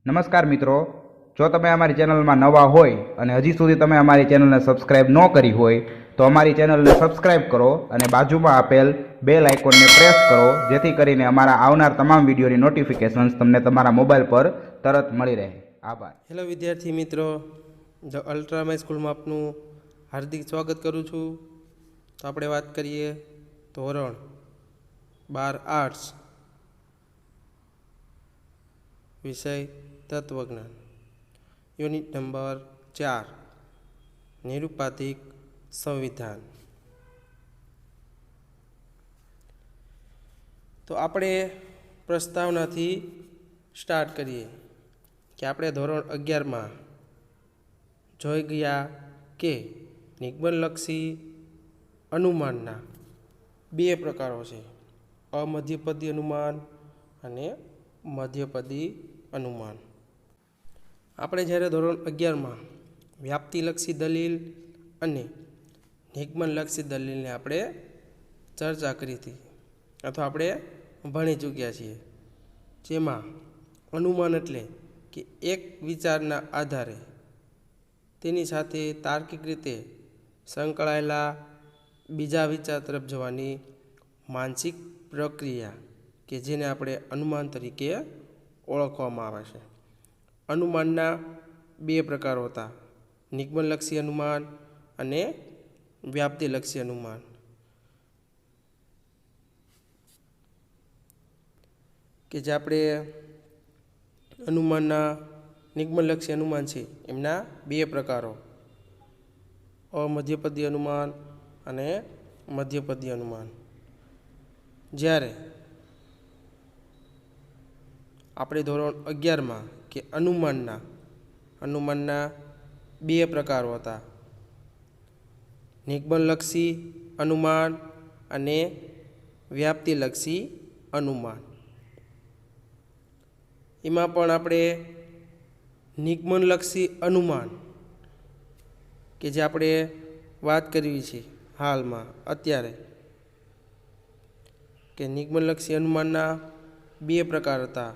નમસ્કાર મિત્રો, જો તમે અમારી ચેનલમાં નવા હોય અને હજી સુધી તમે અમારી ચેનલને સબસ્ક્રાઇબ ન કરી હોય તો અમારી ચેનલને સબસ્ક્રાઇબ કરો અને બાજુમાં આપેલ બેલ આઇકોનને પ્રેસ કરો, જેથી કરીને અમારા આવનાર તમામ વિડીયોની નોટિફિકેશન્સ તમને તમારા મોબાઈલ પર તરત મળી રહે. આભાર. હેલો વિદ્યાર્થી મિત્રો, ધ અલ્ટ્રામાઈ સ્કૂલમાં આપનું હાર્દિક સ્વાગત કરું છું. તો આપણે વાત કરીએ ધોરણ 12 આર્ટ્સ, વિષય તત્વજ્ઞાન, યુનિટ નંબર 4, નિરુપાધિક સંવિધાન. તો આપણે પ્રસ્તાવનાથી સ્ટાર્ટ કરીએ કે આપણે ધોરણ 11માં જોઈ ગયા કે નિગમનલક્ષી અનુમાનના બે પ્રકારો છે, અમધ્યપદી અનુમાન અને મધ્યપદી અનુમાન. આપણે જ્યારે ધોરણ 11માં વ્યાપ્તિલક્ષી દલીલ અને નિગમનલક્ષી દલીલને આપણે ચર્ચા કરી હતી અથવા આપણે ભણી ચૂક્યા છીએ, જેમાં અનુમાન એટલે કે એક વિચારના આધારે તેની સાથે તાર્કિક રીતે સંકળાયેલા બીજા વિચાર તરફ જવાની માનસિક પ્રક્રિયા કે જેને આપણે અનુમાન તરીકે ઓળખવામાં આવે છે. અનુમાનના બે પ્રકારો હતા, નિગમનલક્ષી અનુમાન અને વ્યાપ્તિલક્ષી અનુમાન. કે જે આપણે અનુમાનના નિગમનલક્ષી અનુમાન છે એમના બે પ્રકારો, અમધ્યપદી અનુમાન અને મધ્યપદી અનુમાન. જ્યારે આપણે ધોરણ 11માં કે અનુમાનના બે પ્રકારો હતા, નિગમનલક્ષી અનુમાન અને વ્યાપ્તિલક્ષી અનુમાન. એમાં પણ આપણે નિગમનલક્ષી અનુમાન કે જે આપણે વાત કરવી છે હાલમાં અત્યારે, કે નિગમનલક્ષી અનુમાનના બે પ્રકાર હતા,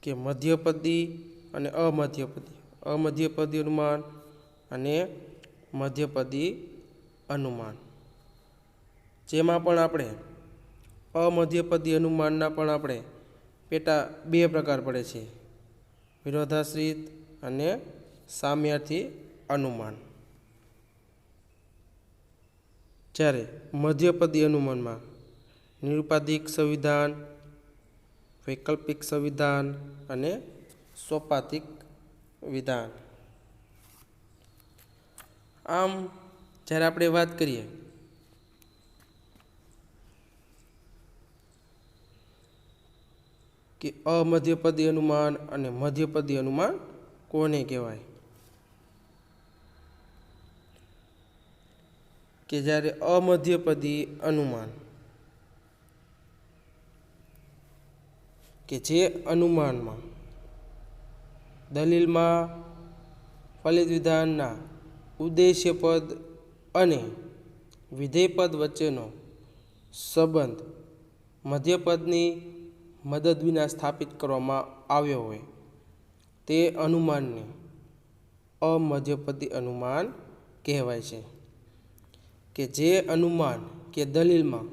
કે મધ્યપદી અને અમધ્યપદી અનુમાન અને મધ્યપદી અનુમાન. જેમાં પણ આપણે અમધ્યપદી અનુમાનના પણ આપણે પેટા બે પ્રકાર પડે છે, વિરોધાશ્રિત અને સામ્યાર્થી અનુમાન. જ્યારે મધ્યપદી અનુમાનમાં નિરુપાધિક સંવિધાન, વૈકલ્પિક સંવિધાન અને સોપાધિક વિધાન. આમ જ્યારે આપણે વાત કરીએ કે અમધ્યપદી અનુમાન અને મધ્યપદી અનુમાન કોને કહેવાય, કે જ્યારે અમધ્યપદી અનુમાન કે જે અનુમાનમાં દલીલમાં ફલિત વિધાનના ઉદ્દેશ્ય પદ અને વિધેય પદ વચ્ચેનો સંબંધ મધ્યપદની મદદ વિના સ્થાપિત કરવામાં આવ્યો હોય તે અનુમાનને અમધ્યપદી અનુમાન કહેવાય છે. કે જે અનુમાન કે દલીલમાં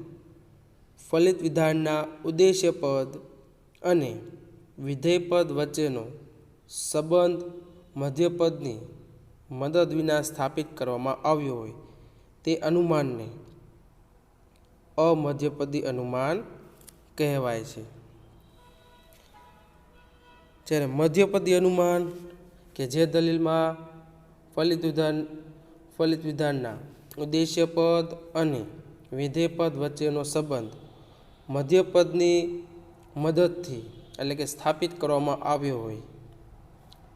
ફલિત વિધાનના ઉદ્દેશ્ય પદ અને વિધેય પદ વચ્ચેનો સંબંધ મધ્યપદની મદદ વિના સ્થાપિત કરવામાં આવ્યો હોય તે અનુમાનને અમધ્યપદી અનુમાન કહેવાય છે. જ્યારે મધ્યપદી અનુમાન કે જે દલીલમાં ફલિત વિધાનના ઉદ્દેશ્ય પદ અને વિધેય પદ વચ્ચેનો સંબંધ મધ્યપદની મદદથી એટલે કે સ્થાપિત કરવામાં આવ્યો હોય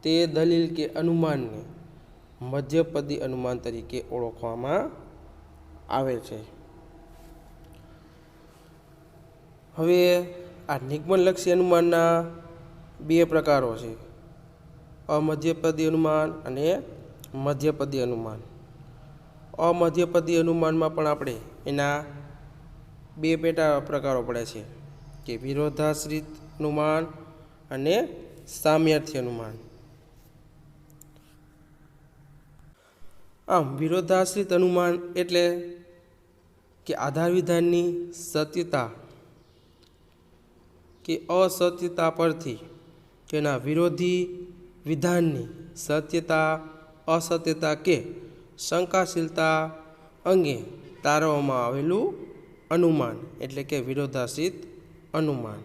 તે દલીલ કે અનુમાનને મધ્યપદી અનુમાન તરીકે ઓળખવામાં આવે છે. હવે આ નિગમનલક્ષી અનુમાનના બે પ્રકારો છે, અમધ્યપદી અનુમાન અને મધ્યપદી અનુમાન. અમધ્યપદી અનુમાનમાં પણ આપણે એના બે પેટા પ્રકારો પડે છે કે વિરોધાશ્રિત અનુમાન અને સામ્યાર્થી અનુમાન. આમ વિરોધાશ્રિત અનુમાન એટલે કે આધાર વિધાનની સત્યતા કે અસત્યતા પરથી તેના વિરોધી વિધાનની સત્યતા, અસત્યતા કે શંકાશીલતા અંગે તારવવામાં આવેલું અનુમાન એટલે કે વિરોધાશ્રિત અનુમાન.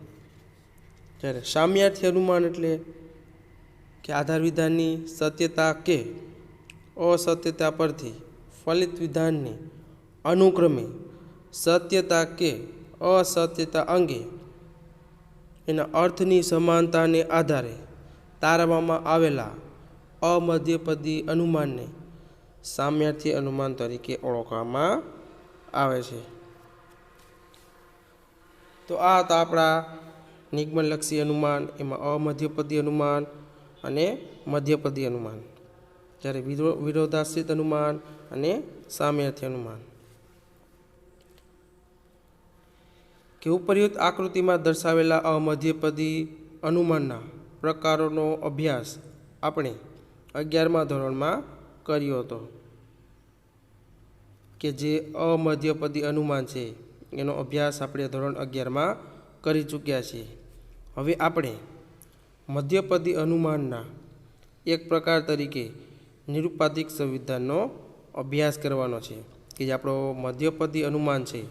જ્યારે સામ્યાર્થી અનુમાન એટલે કે આધાર વિધાનની સત્યતા કે અસત્યતા પરથી ફલિત વિધાનની અનુક્રમે સત્યતા કે અસત્યતા અંગે એના અર્થની સમાનતાને આધારે તારવવામાં આવેલા અમધ્યપદી અનુમાનને સામ્યાર્થી અનુમાન તરીકે ઓળખવામાં આવે છે. તો આ હતા આપણા નિગમનલક્ષી અનુમાન, એમાં અમધ્યપદી અનુમાન અને મધ્યપદી અનુમાન, જ્યારે વિરોધાશ્રિત અનુમાન અને સામ્યાર્થી અનુમાન. કે ઉપરયુક્ત આકૃતિમાં દર્શાવેલા અમધ્યપદી અનુમાનના પ્રકારોનો અભ્યાસ આપણે 11મા ધોરણમાં કર્યો હતો. કે જે અમધ્યપદી અનુમાન છે એનો અભ્યાસ આપણે ધોરણ 11માં કરી ચૂક્યા છીએ. હવે આપણે મધ્યપદી અનુમાનના એક પ્રકાર તરીકે નિરુપાધિક સંવિધાનનો અભ્યાસ કરવાનો છે. કે જે આપણો મધ્યપદી અનુમાન છે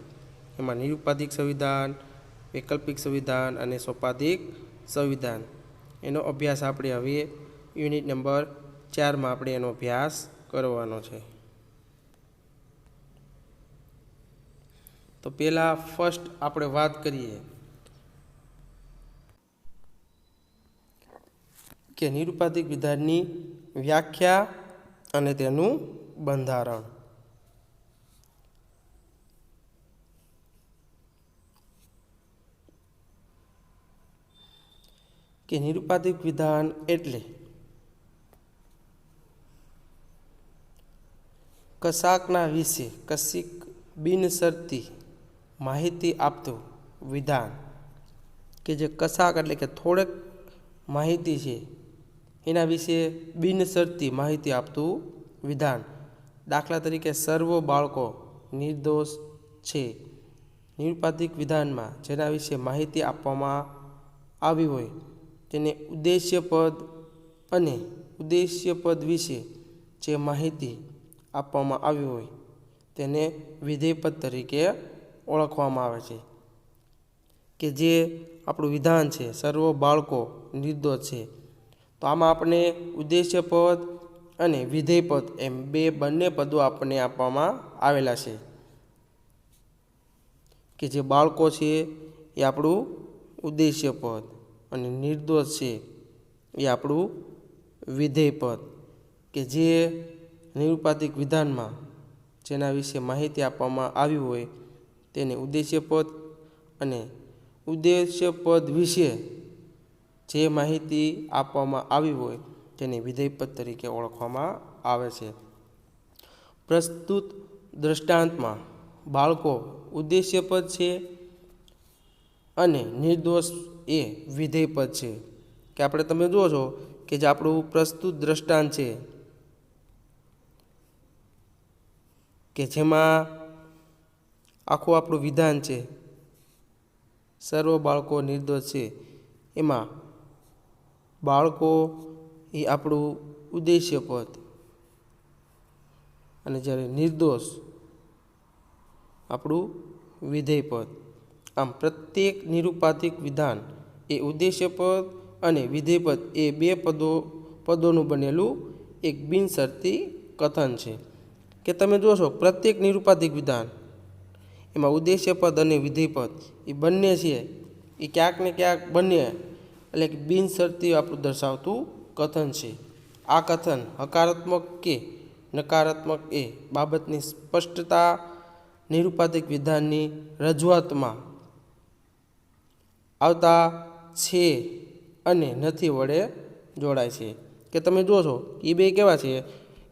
એમાં નિરુપાધિક સંવિધાન, વૈકલ્પિક સંવિધાન અને સોપાધિક સંવિધાન એનો અભ્યાસ આપણે હવે યુનિટ નંબર 4માં આપણે એનો અભ્યાસ કરવાનો છે. તો પહેલાં ફર્સ્ટ આપણે વાત કરીએ કે નિરુપાધિક વિધાનની વ્યાખ્યા અને તેનું બંધારણ. કે નિરુપાધિક વિધાન એટલે કશાકના વિશે કશીક બિનશરતી માહિતી આપતું વિધાન. કે જે કશાક એટલે કે થોડેક માહિતી છે એના વિશે બિનશરતી માહિતી આપતું વિધાન. દાખલા તરીકે સર્વ બાળકો નિર્દોષ છે. નિરુપાધિક વિધાનમાં જેના વિશે માહિતી આપવામાં આવી હોય તેને ઉદ્દેશ્યપદ અને ઉદ્દેશ્યપદ વિશે જે માહિતી આપવામાં આવી હોય તેને વિધેયપદ તરીકે ઓળખવામાં આવે છે. કે જે આપણું વિધાન છે સર્વ બાળકો નિર્દોષ છે, તો આમાં આપણે ઉદ્દેશ્યપદ અને વિધેયપદ એમ બંને પદો આપણને આપવામાં આવેલા છે. કે જે બાળકો છે એ આપણું ઉદ્દેશ્યપદ અને નિર્દોષ છે એ આપણું વિધેયપદ. કે જે નિરુપાધિક વિધાનમાં જેના વિશે માહિતી આપવામાં આવી હોય તેને ઉદ્દેશ્યપદ અને ઉદ્દેશ્યપદ વિશે જે માહિતી આપવામાં આવી હોય તેને વિધેયપદ તરીકે ઓળખવામાં આવે છે. પ્રસ્તુત દૃષ્ટાંતમાં બાળકો ઉદ્દેશ્યપદ છે અને નિર્દોષ એ વિધેયપદ છે. કે આપણે તમે જુઓ છો કે જે આપણું પ્રસ્તુત દૃષ્ટાંત છે કે જેમાં આખું આપણું વિધાન છે સર્વ બાળકો નિર્દોષ છે, એમાં બાળકો એ આપણું ઉદ્દેશ્યપદ અને જ્યારે નિર્દોષ આપણું વિધેયપદ. આમ પ્રત્યેક નિરુપાધિક વિધાન એ ઉદ્દેશ્યપદ અને વિધેયપદ એ બે પદોનું બનેલું એક બિનશરતી કથન છે. કે તમે જોશો પ્રત્યેક નિરુપાધિક વિધાન એમાં ઉદ્દેશ્યપદ અને વિધેયપદ એ બંને છે એ ક્યાંક ને ક્યાંક બંને એટલે કે બિનશરતી આપણું દર્શાવતું કથન છે. આ કથન હકારાત્મક કે નકારાત્મક એ બાબતની સ્પષ્ટતા નિરુપાધિક વિધાનની રજૂઆતમાં આવતા છે અને નથી વડે જોડાય છે. કે તમે જોશો એ બે કેવા છે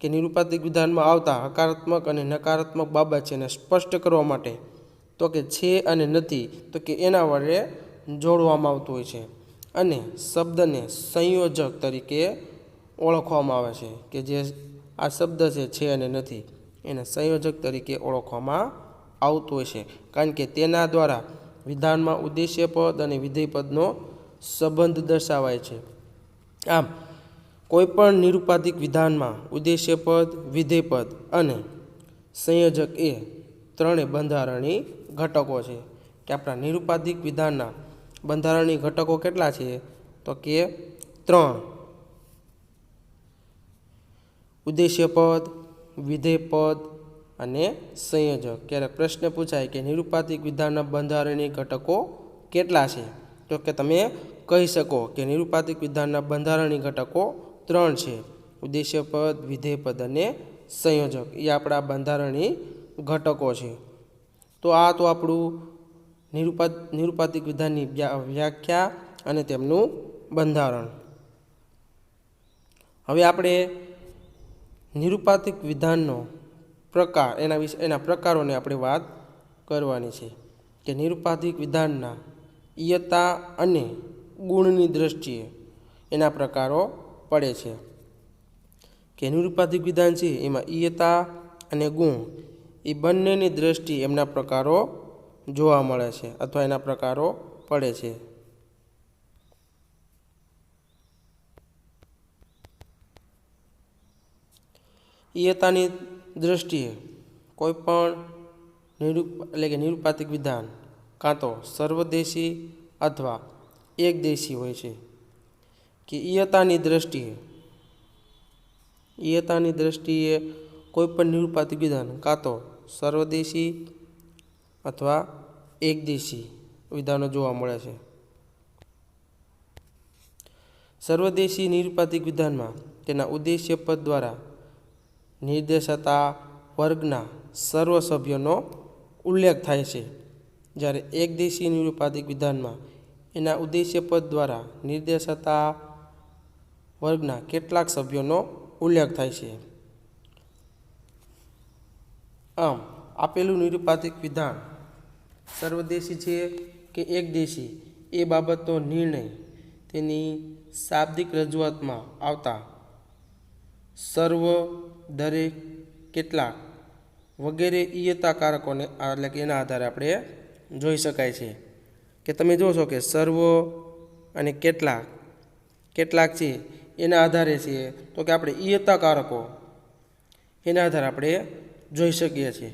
કે નિરુપાધિક વિધાનમાં આવતા હકારાત્મક અને નકારાત્મક બાબત છે એને સ્પષ્ટ કરવા માટે, તો તો કે છે અને નથી તો કે એના વડે જોડવામાં આવતું હોય છે અને શબ્દને સંયોજક તરીકે ઓળખવામાં આવે છે કે જે આ શબ્દ છે અને નથી એને સંયોજક તરીકે ઓળખવામાં આવતું હોય છે કારણ કે તેના દ્વારા વિધાનમાં ઉદ્દેશ્ય પદ અને વિધેય પદનો સંબંધ દર્શાવાય છે. આમ કોઈપણ નિરુપાધિક વિધાનમાં ઉદ્દેશ્ય પદ, વિધેય પદ અને સંયોજક એ ત્રણેય બંધારણીય ઘટકો છે. કે આપણા નિરુપાધિક વિધાનના બંધારણીય ઘટકો કેટલા છે તો કે 3: ઉદ્દેશ્ય પદ, વિધેય પદ અને સંયોજક. ક્યારેક પ્રશ્ન પૂછાય કે નિરુપાધિક વિધાનના બંધારણીય ઘટકો કેટલા છે તો કે તમે કહી શકો કે નિરુપાધિક વિધાનના બંધારણીય ઘટકો 3 છે: ઉદ્દેશ્ય પદ, વિધેય પદ અને સંયોજક. એ આપણા બંધારણીય ઘટકો છે. તો આ તો આપણું નિરુપાધિક વિધાનની વ્યાખ્યા અને તેમનું બંધારણ. હવે આપણે નિરુપાધિક વિધાનનો પ્રકાર એના પ્રકારોની આપણે વાત કરવાની છે કે નિરુપાધિક વિધાનના ઇયતા અને ગુણની દ્રષ્ટિએ એના પ્રકારો પડે છે. કે નિરુપાધિક વિધાન છે એમાં ઇયતા અને ગુણ એ બંનેની દ્રષ્ટિએ એમના પ્રકારો જોવા મળે છે અથવા એના પ્રકારો પડે છે. ઇયતાની દ્રષ્ટિએ કોઈ પણ એટલે કે નિરુપાધિક વિધાન કાં તો સર્વદેશી અથવા એકદેશી હોય છે. કે ઇયતાની દ્રષ્ટિએ કોઈ પણ નિરુપાધિક વિધાન કાં તો સર્વદેશી અથવા એકદેશી વિધાનો જોવા મળે છે. સર્વદેશી નિરુપાધિક વિધાનમાં તેના ઉદ્દેશ્ય પદ દ્વારા નિર્દેશાતા વર્ગના સર્વ સભ્યોનો ઉલ્લેખ થાય છે. જ્યારે એકદેશી નિરુપાધિક વિધાનમાં એના ઉદ્દેશ્ય પદ દ્વારા નિર્દેશાતા વર્ગના કેટલાક સભ્યોનો ઉલ્લેખ થાય છે. આમ આપેલું નિરુપાધિક વિધાન સર્વદેશી છે કે એકદેશી એ બાબતનો નિર્ણય તેની શાબ્દિક રજૂઆતમાં આવતા સર્વ, દરેક, કેટલાક વગેરે ઇયતા કારકોને એટલે કે એના આધારે આપણે જોઈ શકાય છે. કે તમે જોશો કે સર્વ અને કેટલાક છે એના આધારે છે તો કે આપણે ઇયતા કારકો એના આધારે આપણે જોઈ શકીએ છીએ.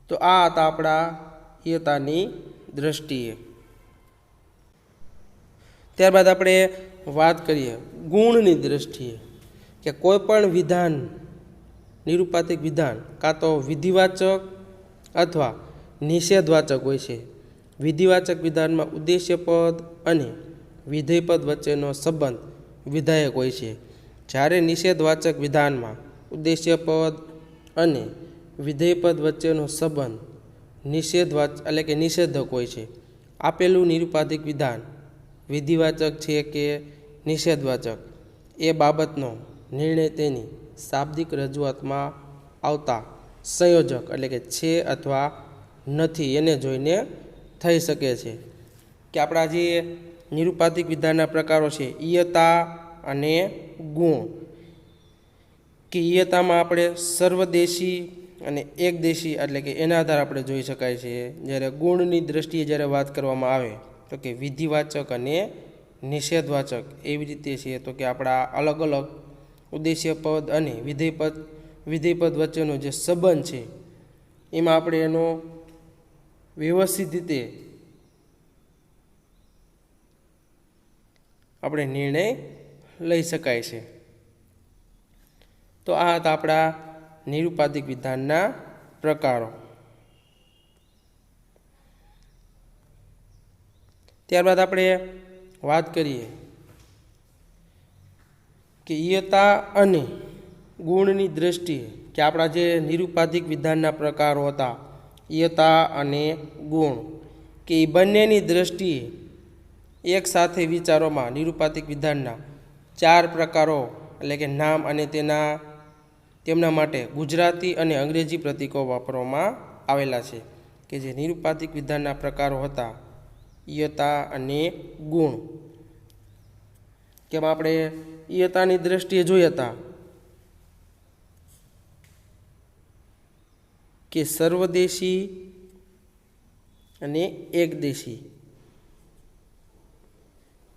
તો આ હતા આપણા ઇયતાની દ્રષ્ટિએ. ત્યારબાદ આપણે વાત કરીએ ગુણની દ્રષ્ટિએ કે કોઈ પણ વિધાન નિરુપાધિક વિધાન કાં તો વિધિવાચક અથવા નિષેધવાચક હોય છે. વિધિવાચક વિધાનમાં ઉદ્દેશ્ય પદ અને વિધેય પદ વચ્ચેનો સંબંધ વિધાયક હોય છે. જ્યારે નિષેધવાચક વિધાનમાં ઉદ્દેશ્ય પદ અને વિધેય પદ વચ્ચેનો સંબંધ એટલે કે નિષેધક હોય છે. આપેલું નિરુપાધિક વિધાન વિધિવાચક છે કે નિષેધવાચક એ બાબતનો નિર્ણય તેની શાબ્દિક રજૂઆતમાં આવતા સંયોજક એટલે કે છે અથવા નથી એને જોઈને થઈ શકે છે. કે આપણા જે નિરુપાધિક વિધાનના પ્રકારો છે ઇયતા અને ગુણ. કે ઇયતામાં આપણે સર્વદેશી અને એકદેશી એટલે કે એના આધારે આપણે જોઈ શકાય છે. જ્યારે ગુણની દ્રષ્ટિએ જ્યારે વાત કરવામાં આવે તો કે વિધિવાચક અને નિષેધવાચક એવી રીતે છે તો કે આપણા અલગ અલગ ઉદ્દેશ્ય પદ અને વિધેય પદ વચ્ચેનો જે સંબંધ છે એમાં આપણે એનો વ્યવસ્થિત રીતે આપણે નિર્ણય લઈ શકાય છે. તો આ હતા આપણા નિરુપાધિક વિધાનના પ્રકારો. ત્યારબાદ આપણે વાત કરીએ કે ઇયતા અને ગુણની દ્રષ્ટિએ કે આપણા જે નિરુપાધિક વિધાનના પ્રકારો હતા ઇયતા અને ગુણ કે એ બંનેની દ્રષ્ટિએ એક સાથે વિચારોમાં નિરુપાધિક વિધાનના 4 પ્રકારો એટલે કે નામ અને તેમના માટે ગુજરાતી અને અંગ્રેજી પ્રતીકો વાપરવામાં આવેલા છે. કે જે નિરુપાધિક વિધાનના પ્રકારો હતા ઇયતા અને ગુણ. કેમ આપણે ઇયતાની દ્રષ્ટિએ જોયા હતા કે સર્વદેશી અને એકદેશી,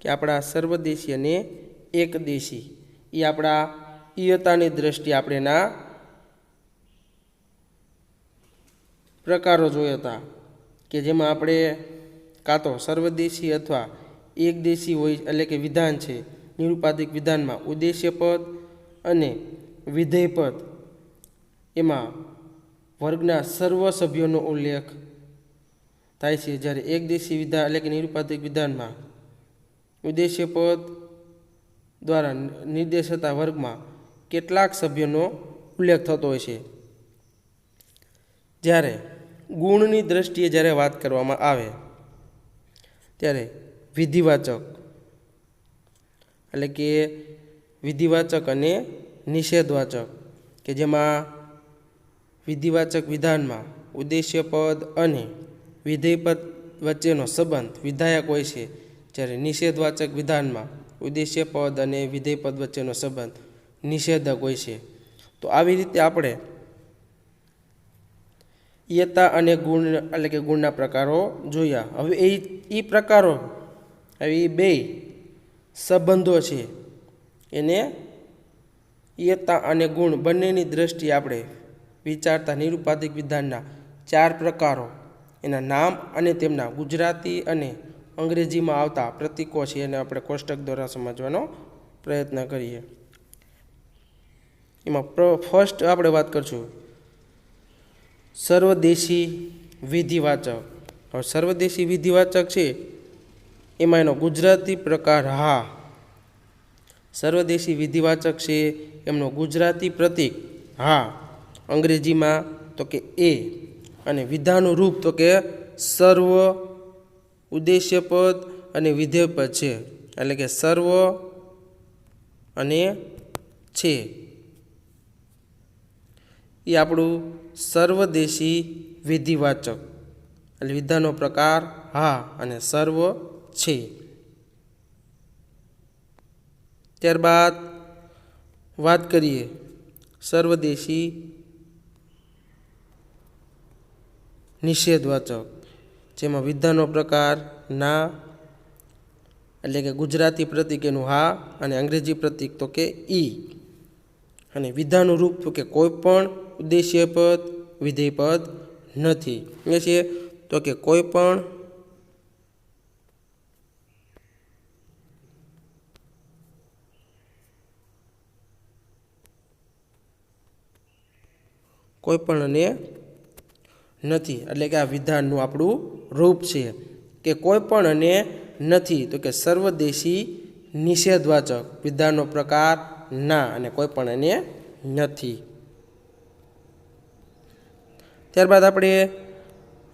કે આપણા સર્વદેશી અને એકદેશી એ આપણા ઇયતાની દ્રષ્ટિએ આપણે એના પ્રકારો જોયા હતા કે જેમાં આપણે કાં તો સર્વદેશી અથવા એકદેશી હોય, એટલે કે વિધાન છે નિરુપાધિક વિધાનમાં ઉદ્દેશ્ય પદ અને વિધેય પદ, એમાં વર્ગના સર્વ સભ્યોનો ઉલ્લેખ થાય છે. જ્યારે એકદેશી વિધાન એટલે કે નિરુપાધિક વિધાનમાં ઉદ્દેશ્ય પદ દ્વારા નિર્દેશ થતા વર્ગમાં કેટલાક સભ્યોનો ઉલ્લેખ થતો હોય છે. જ્યારે ગુણની દ્રષ્ટિએ જ્યારે વાત કરવામાં આવે ત્યારે વિધિવાચક એટલે કે વિધિવાચક અને નિષેધવાચક, કે જેમાં વિધિવાચક વિધાનમાં ઉદ્દેશ્ય પદ અને વિધેય પદ વચ્ચેનો સંબંધ વિધાયક હોય છે. જ્યારે નિષેધવાચક વિધાનમાં ઉદ્દેશ્ય પદ અને વિધેય પદ વચ્ચેનો સંબંધ નિષેધક હોય છે. તો આવી રીતે આપણે ઇયતા અને ગુણ એટલે કે ગુણના પ્રકારો જોયા. હવે એ પ્રકારો, હવે એ બે સંબંધો છે એને ઇયતા અને ગુણ બંનેની દ્રષ્ટિએ આપણે વિચારતા નિરુપાધિક વિધાનના 4 પ્રકારો, એના નામ અને તેમના ગુજરાતી અને અંગ્રેજીમાં આવતા પ્રતીકો છે એને આપણે કોષ્ટક દ્વારા સમજવાનો પ્રયત્ન કરીએ. એમાં ફર્સ્ટ આપણે વાત કરશું સર્વદેશી વિધિવાચક. હવે સર્વદેશી વિધિવાચક છે એમાં એનો ગુજરાતી પ્રકાર હા. સર્વદેશી વિધિવાચક છે એમનો ગુજરાતી પ્રતીક હા, અંગ્રેજીમાં તો કે એ, અને વિધાનનું રૂપ તો કે સર્વ, ઉદ્દેશ્ય પદ અને વિધેય પદ છે, એટલે કે સર્વ અને છે. એ આપણું સર્વદેશી વિધિવાચક એટલે વિધાનનો પ્રકાર હા અને સર્વ છે. ત્યારબાદ વાત કરીએ સર્વદેશી નિષેધવાચક, જેમાં વિધાનનો પ્રકાર ના એટલે કે ગુજરાતી પ્રતીક એનું હા અને અંગ્રેજી પ્રતીક તો કે ઈ, અને વિધાનનું રૂપ તો કે કોઈ પણ ઉદ્દેશ્ય પદ વિધેય પદ નથી. એ છે તો કે કોઈ પણ અને નથી, એટલે કે આ વિધાનનું આપણું રૂપ છે કે કોઈ પણ અને નથી, તો કે સર્વદેશી નિષેધવાચક, વિધાનનો પ્રકાર ના અને કોઈ પણ અને નથી. ત્યારબાદ આપણે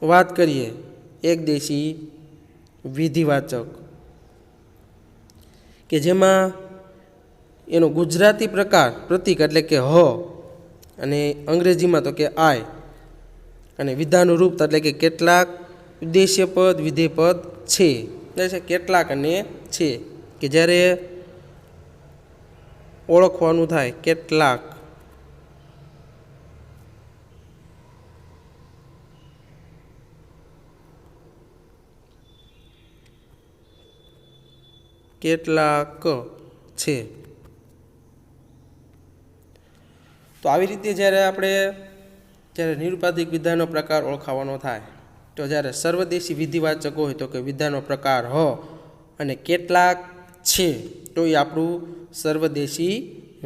વાત કરીએ એકદેશી વિધિવાચક, કે જેમાં એનો ગુજરાતી પ્રકાર પ્રતીક એટલે કે હ અને અંગ્રેજીમાં તો કે આય, અને વિધાનનું રૂપ એટલે કે કેટલાક, ઉદ્દેશ્ય પદ વિધેય પદ છે, એટલે કેટલાક અને છે, કે જ્યારે ઓળખવાનું થાય કેટલાક, કેટલાક છે. તો આવી રીતે જ્યારે નિરુપાધિક વિધાનનો પ્રકાર ઓળખાવાનો થાય તો જ્યારે સર્વદેશી વિધિવાચક હોય તો કે વિધાનનો પ્રકાર હ અને કેટલાક છે, તો એ આપણું સર્વદેશી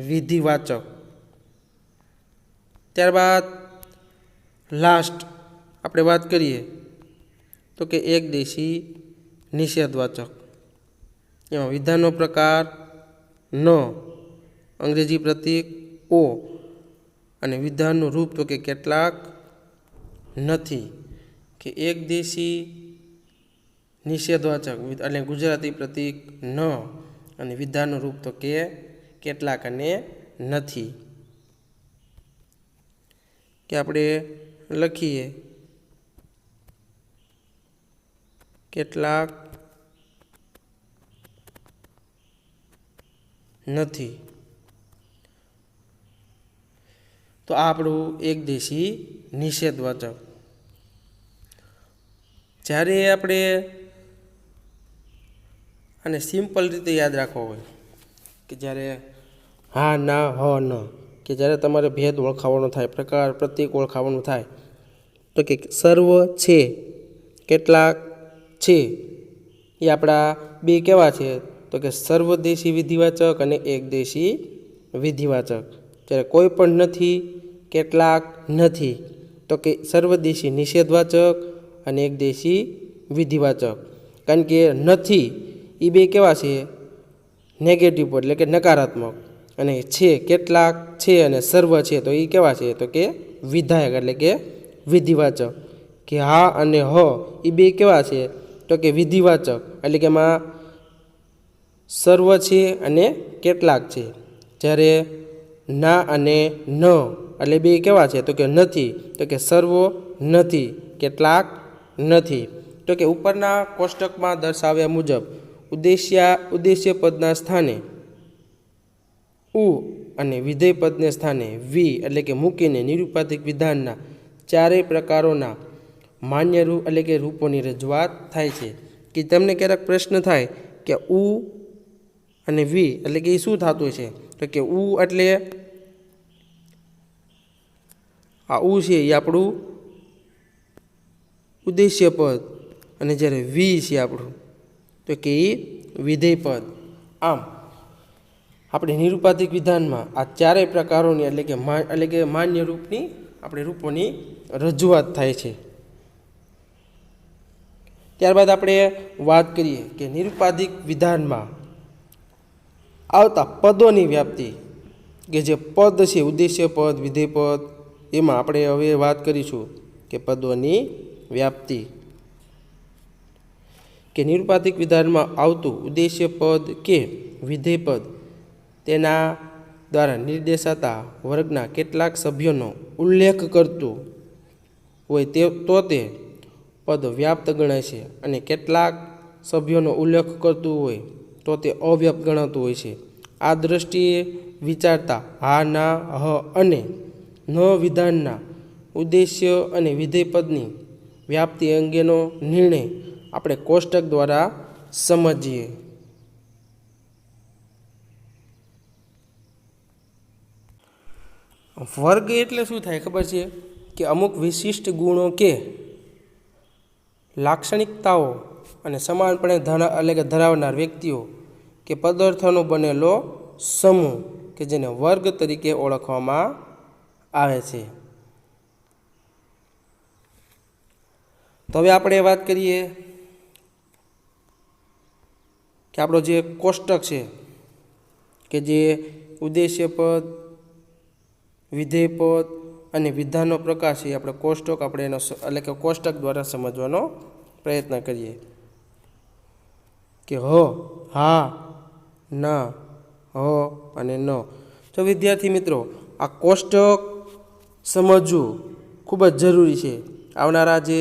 વિધિવાચક. ત્યારબાદ લાસ્ટ આપણે વાત કરીએ તો કે એકદેશી નિષેધવાચક, એમાં વિધાનનો પ્રકાર ન, અંગ્રેજી પ્રતીક ઓ, અને વિધાનનું રૂપ તો કે કેટલાક નથી, કે એકદેશી નિષેધવાચક એટલે ગુજરાતી પ્રતીક ન અને વિધાનનું રૂપ તો કે કેટલાક અને નથી. કે આપણે લખીએ કેટલાક નથી. તો આ આપણું એકદેશી નિષેધવાચક. જ્યારે આપણે અને સિમ્પલ રીતે યાદ રાખવો હોય કે જ્યારે હા ના હ ન કે જ્યારે તમારે ભેદ ઓળખાવાનો થાય, પ્રકાર પ્રતીક ઓળખાવાનું થાય, તો કે સર્વ છે, કેટલાક છે, એ આપણા બે કેવા છે? તો કે સર્વદેશી વિધિવાચક અને એકદેશી વિધિવાચક. જ્યારે કોઈ પણ નથી, કેટલાક નથી, તો કે સર્વદેશી નિષેધવાચક અને એકદેશી વિધિવાચક. કારણ કે નથી એ બે કેવા છે? નેગેટિવ એટલે કે નકારાત્મક. અને છે, કેટલાક છે અને સર્વ છે, તો એ કેવા છે? તો કે વિધાયક એટલે કે વિધિવાચક. કે હા અને હ એ બે કેવા છે? તો કે વિધિવાચક એટલે કે એમાં સર્વ છે અને કેટલાક છે. જ્યારે ના અને ન એટલે બે કેવા છે? તો કે નથી, તો કે સર્વ નથી, કેટલાક નથી. તો કે ઉપરના કોષ્ટકમાં દર્શાવ્યા મુજબ ઉદ્દેશ્ય પદના સ્થાને ઉ અને વિધેય પદને સ્થાને વી એટલે કે મૂકીને નિરુપાધિક વિધાનના ચારેય પ્રકારોના માન્ય રૂપ એટલે કે રૂપોની રજૂઆત થાય છે. કે તમને ક્યારેક પ્રશ્ન થાય કે ઉ અને વી એટલે કે એ શું થતું છે? તો કે ઉ એટલે આ ઉ છે એ આપણું ઉદ્દેશ્ય પદ અને જ્યારે વી છે આપણું તો કે એ વિધેય પદ. આમ આપણે નિરુપાધિક વિધાનમાં આ ચારેય પ્રકારોની એટલે કે માન્ય રૂપની આપણે રૂપોની રજૂઆત થાય છે. ત્યારબાદ આપણે વાત કરીએ કે નિરુપાધિક વિધાનમાં આવતા પદોની વ્યાપ્તિ, કે જે પદ છે ઉદ્દેશ્ય પદ, વિધેય પદ, એમાં આપણે હવે વાત કરીશું કે પદોની વ્યાપ્તિ. કે નિરુપાધિક વિધાનમાં આવતું ઉદ્દેશ્ય પદ કે વિધેય પદ તેના દ્વારા નિર્દેશાતા વર્ગના કેટલાક સભ્યોનો ઉલ્લેખ કરતું હોય તો તે પદ વ્યાપ્ત ગણાય છે, અને કેટલાક સભ્યોનો ઉલ્લેખ કરતું હોય તો તે અવ્યાપ્ત ગણાતું હોય છે. આ દ્રષ્ટિએ વિચારતા હા ના હ અને ન વિધાનના ઉદ્દેશ્ય અને વિધેય પદની વ્યાપ્તિ અંગેનો નિર્ણય આપણે કોષ્ટક દ્વારા સમજીએ. વર્ગ એટલે શું થાય ખબર છે? કે અમુક વિશિષ્ટ ગુણો કે લાક્ષણિકતાઓ અને સમાનપણે એટલે કે ધરાવનાર વ્યક્તિઓ કે પદાર્થોનો બનેલો સમૂહ કે જેને વર્ગ તરીકે ઓળખવામાં આવે છે. તો હવે આપણે વાત કરીએ કે આપણો જે કોષ્ટક છે કે જે ઉદ્દેશ્ય પદ, વિધેય પદ અને વિધાનનો પ્રકાર છે, આપણે કોષ્ટક આપણે એનો એટલે કે કોષ્ટક દ્વારા સમજવાનો પ્રયત્ન કરીએ. કે હા, ના, હ અને ન. તો વિદ્યાર્થી મિત્રો, આ કોષ્ટક સમજવું ખૂબ જ જરૂરી છે. આવનારા જે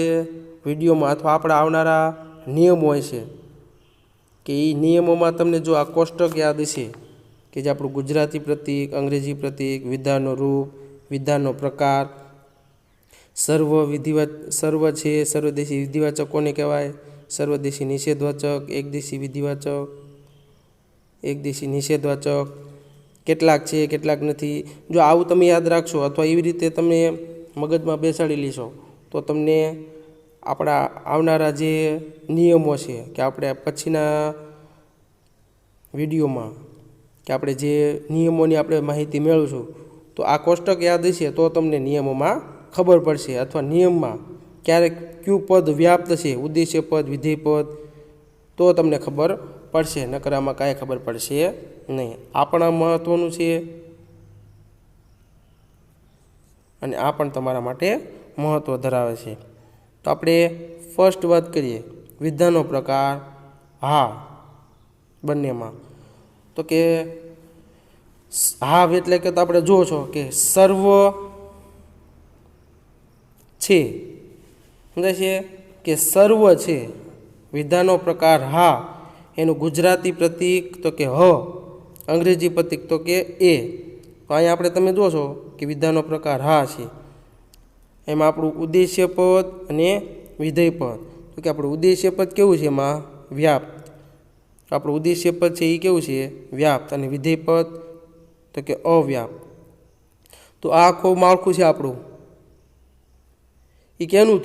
વિડીયોમાં અથવા આપણા આવનારા નિયમો હોય છે કે એ નિયમોમાં તમને જો આ કોષ્ટક યાદ હશે કે જે આપણું ગુજરાતી પ્રતીક, અંગ્રેજી પ્રતીક, વિધાનનો રૂપ, વિધાનનો પ્રકાર, સર્વ છે, સર્વદેશી વિધિવાચક કોને કહેવાય, સર્વદેશી નિષેધવાચક, એકદેશી વિધિવાચક, એકદેશી નિષેધવાચક, કેટલાક છે, કેટલાક નથી. જો આવું તમે યાદ રાખશો અથવા એવી રીતે તમે મગજમાં બેસાડી લેશો તો તમને આપણા આવનારા જે નિયમો છે કે આપણે પછીના વિડીયોમાં કે આપણે જે નિયમોની આપણે માહિતી મેળવશું તો આ કોષ્ટક યાદ હશે તો તમને નિયમોમાં ખબર પડશે, અથવા નિયમમાં ક્યારેક કયું પદ વ્યાપ્ત છે, ઉદ્દેશ્ય પદ, વિધેય પદ, તો તમને ખબર પડશે. નકર આમાં કાંઈ ખબર પડશે નહીં. આ પણ મહત્ત્વનું છે અને આ પણ તમારા માટે મહત્ત્વ ધરાવે છે. તો આપણે ફર્સ્ટ વાત કરીએ વિધાનનો પ્રકાર. હા બંનેમાં તો કે હા એટલે કે તો આપણે જુઓ છો કે સર્વ છે, સમજાય છે કે સર્વ છે વિધાનો પ્રકાર હા, એનું ગુજરાતી પ્રતીક તો કે હ, અંગ્રેજી પ્રતીક તો કે એ. તો અહીંયા આપણે તમે જોશો કે વિધાનો પ્રકાર હા છે. એમાં આપણું ઉદ્દેશ્ય પદ અને વિધેય પદ. તો કે આપણું ઉદ્દેશ્ય પદ કેવું છે? એમાં વ્યાપ્ત. આપણું ઉદ્દેશ્ય પદ છે એ કેવું છે? વ્યાપ્ત. અને વિધેય પદ તો કે અવ્યાપ્ત. તો આ આખું માળખું છે આપણું, એ કેનું